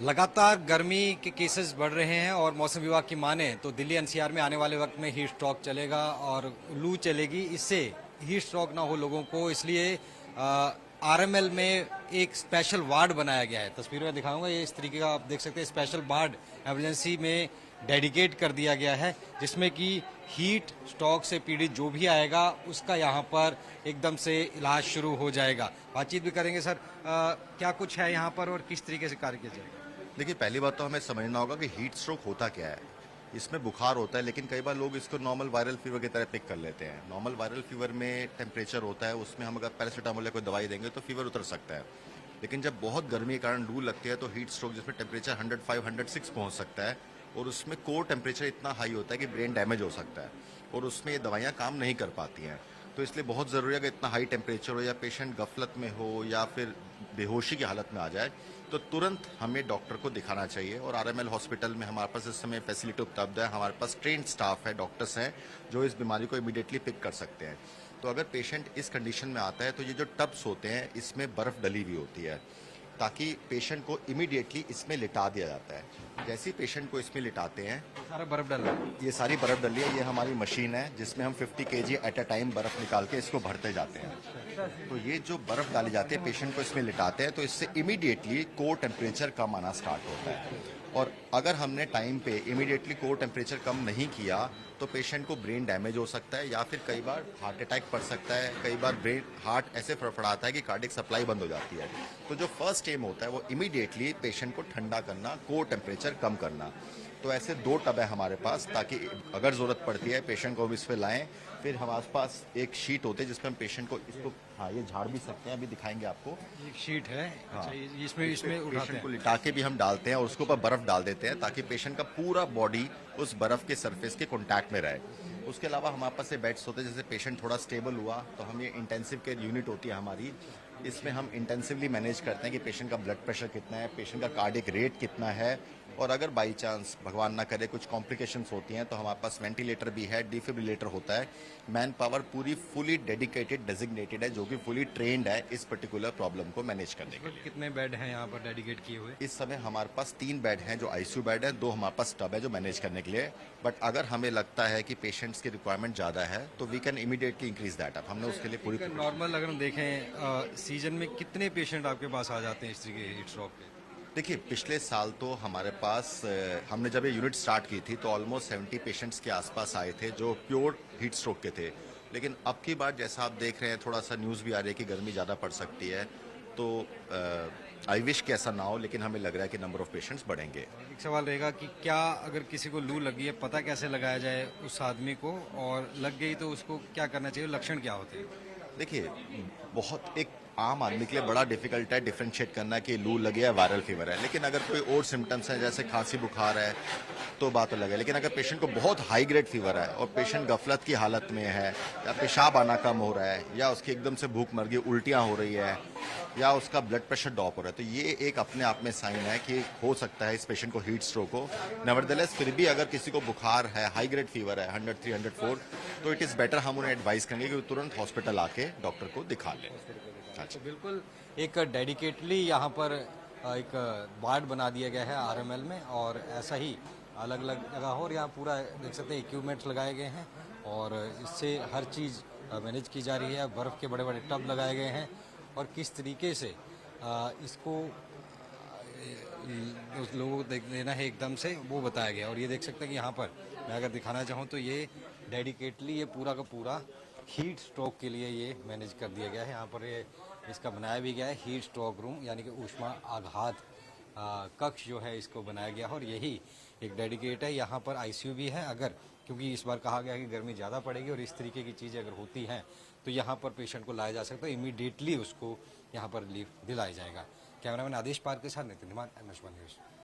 लगातार गर्मी के केसेस बढ़ रहे हैं और मौसम विभाग की माने तो दिल्ली एनसीआर में आने वाले वक्त में हीट स्ट्रोक चलेगा और लू चलेगी। इससे हीट स्ट्रोक ना हो लोगों को, इसलिए आरएमएल में एक स्पेशल वार्ड बनाया गया है। तस्वीरों में दिखाऊंगा, ये इस तरीके का आप देख सकते हैं। स्पेशल वार्ड एमरजेंसी में डेडिकेट कर दिया गया है, जिसमें कि हीट स्ट्रोक से पीड़ित जो भी आएगा उसका यहाँ पर एकदम से इलाज शुरू हो जाएगा। बातचीत भी करेंगे। सर, क्या कुछ है यहाँ पर और किस तरीके से कार्य किया जाएगा? देखिए, पहली बात तो हमें समझना होगा कि हीट स्ट्रोक होता क्या है। इसमें बुखार होता है, लेकिन कई बार लोग इसको नॉर्मल वायरल फीवर की तरह पिक कर लेते हैं। नॉर्मल वायरल फीवर में टेम्परेचर होता है, उसमें हम अगर पैरासीटामोल या कोई दवाई देंगे तो फीवर उतर सकता है। लेकिन जब बहुत गर्मी के कारण लू लगती है तो हीट स्ट्रोक, जिसमें टेम्परेचर 105 106 पहुंच सकता है और उसमें कोर टेम्परेचर इतना हाई होता है कि ब्रेन डैमेज हो सकता है और उसमें ये दवाइयाँ काम नहीं कर पाती हैं। तो इसलिए बहुत ज़रूरी है कि इतना हाई टेम्परेचर हो या पेशेंट गफलत में हो या फिर बेहोशी की हालत में आ जाए तो तुरंत हमें डॉक्टर को दिखाना चाहिए। और आरएमएल हॉस्पिटल में हमारे पास इस समय फैसिलिटी उपलब्ध है। हमारे पास ट्रेंड स्टाफ है, डॉक्टर्स हैं जो इस बीमारी को इमीडिएटली पिक कर सकते हैं। तो अगर पेशेंट इस कंडीशन में आता है तो ये जो टब्स होते हैं इसमें बर्फ़ डली हुई होती है, ताकि पेशेंट को इमीडिएटली इसमें लिटा दिया जाता है। जैसे ही पेशेंट को इसमें लिटाते हैं, सारा बर्फ डाल रहा है। ये सारी बर्फ़ डली है। ये हमारी मशीन है जिसमें हम 50 केजी एट अ टाइम बर्फ़ निकाल के इसको भरते जाते हैं। तो ये जो बर्फ़ डाली जाती है, पेशेंट को इसमें लिटाते हैं तो इससे इमीडिएटली कोर टेम्परेचर कम आना स्टार्ट होता है। और अगर हमने टाइम पे इमीडिएटली कोर टेम्परेचर कम नहीं किया तो पेशेंट को ब्रेन डैमेज हो सकता है या फिर कई बार हार्ट अटैक पड़ सकता है। कई बार ब्रेन हार्ट ऐसे फड़फड़ाता है कि कार्डियक सप्लाई बंद हो जाती है। तो जो फर्स्ट एम होता है वो इमीडिएटली पेशेंट को ठंडा करना, कोर टेम्परेचर कम करना। तो ऐसे 2 टब है हमारे पास, ताकि अगर ज़रूरत पड़ती है पेशेंट को हम इस पर लाएँ। फिर हमारे पास एक शीट होती है जिसपे हम पेशेंट को इसको, हाँ, ये झाड़ भी सकते हैं, अभी दिखाएंगे आपको। एक शीट है। हाँ, अच्छा, इसमें इसमें उठाते पेशेंट को हैं। लिटा के भी हम डालते हैं और उसके ऊपर बर्फ डाल देते हैं ताकि पेशेंट का पूरा बॉडी उस बर्फ के सरफेस के कांटेक्ट में रहे। उसके अलावा हमारे पास ये बेड्स होते हैं, जैसे पेशेंट थोड़ा स्टेबल हुआ तो हम ये इंटेंसिव केयर यूनिट होती है हमारी, इसमें हम इंटेंसिवली मैनेज करते हैं कि पेशेंट का ब्लड प्रेशर कितना है, पेशेंट का कार्डियक रेट कितना है। और अगर बाई चांस भगवान ना करे कुछ कॉम्प्लिकेशंस होती हैं तो हमारे पास वेंटिलेटर भी है, डिफिब्रिलेटर होता है। मैन पावर पूरी फुली डेडिकेटेड डेजिग्नेटेड है, जो कि फुली ट्रेंड है इस पर्टिकुलर प्रॉब्लम को मैनेज करने के लिए। कितने बेड हैं यहाँ पर डेडिकेट किए हुए? इस समय हमारे पास 3 बेड हैं जो आईसीयू बेड है, 2 हमारे पास टब है जो मैनेज करने के लिए। बट अगर हमें लगता है कि पेशेंट्स की रिक्वायरमेंट ज़्यादा है तो we can immediately increase that up. हमने उसके लिए पूरी नॉर्मल अगर हम देखें सीजन में कितने पेशेंट आपके पास आ जाते हैं इस तरीके हीट स्ट्रोक के? देखिए, पिछले साल तो हमारे पास हमने जब ये यूनिट स्टार्ट की थी तो ऑलमोस्ट 70 पेशेंट्स के आसपास आए थे जो प्योर हीट स्ट्रोक के थे। लेकिन अब की बार जैसा आप देख रहे हैं, थोड़ा सा न्यूज़ भी आ रही है कि गर्मी ज़्यादा पड़ सकती है। तो आई विश कि ऐसा ना हो, लेकिन हमें लग रहा है कि नंबर ऑफ पेशेंट्स बढ़ेंगे। एक सवाल रहेगा कि क्या अगर किसी को लू लगी है, पता कैसे लगाया जाए उस आदमी को, और लग गई तो उसको क्या करना चाहिए, लक्षण क्या होते हैं? देखिए, बहुत एक आम आदमी के लिए बड़ा डिफिकल्ट है डिफ्रेंशिएट करना कि लू लगे या वायरल फीवर है। लेकिन अगर कोई और सिम्टम्स हैं जैसे खांसी बुखार है तो बात अलग है। लेकिन अगर पेशेंट को बहुत हाई ग्रेड फीवर है और पेशेंट गफलत की हालत में है, या पेशाब आना कम हो रहा है, या उसकी एकदम से भूख मर गई, उल्टियाँ हो रही है, या उसका ब्लड प्रेशर ड्रॉप हो रहा है, तो ये एक अपने आप में साइन है कि हो सकता है इस पेशेंट को हीट स्ट्रोक हो। नेवरदलेस फिर भी अगर किसी को बुखार है, हाई ग्रेड फीवर है 103 104, तो इट इज़ बेटर हम उन्हें एडवाइस करेंगे कि तुरंत हॉस्पिटल आके डॉक्टर को दिखा लें। तो बिल्कुल एक डेडिकेटली यहाँ पर एक वार्ड बना दिया गया है आरएमएल में, और ऐसा ही अलग अलग जगह हो। और यहाँ पूरा देख सकते हैं इक्विपमेंट्स लगाए गए हैं और इससे हर चीज़ मैनेज की जा रही है। बर्फ़ के बड़े बड़े टब लगाए गए हैं और किस तरीके से इसको उस लोगों को देना है एकदम से, वो बताया गया। और ये देख सकते हैं कि यहाँ पर मैं अगर दिखाना चाहूँ तो ये डेडिकेटली ये पूरा का पूरा हीट स्ट्रोक के लिए ये मैनेज कर दिया गया है। यहाँ पर ये इसका बनाया भी गया है हीट स्ट्रोक रूम, यानी कि ऊष्मा आघात कक्ष जो है इसको बनाया गया है। और यही एक डेडिकेट है। यहाँ पर आईसीयू भी है, अगर क्योंकि इस बार कहा गया है कि गर्मी ज़्यादा पड़ेगी और इस तरीके की चीज़ें अगर होती हैं तो यहाँ पर पेशेंट को लाया जा सकता है, इमीडिएटली उसको यहाँ पर रिलीफ दिलाया जाएगा। कैमरामैन आदेश पार के साथ नितिन धीमान, MS1 न्यूज़।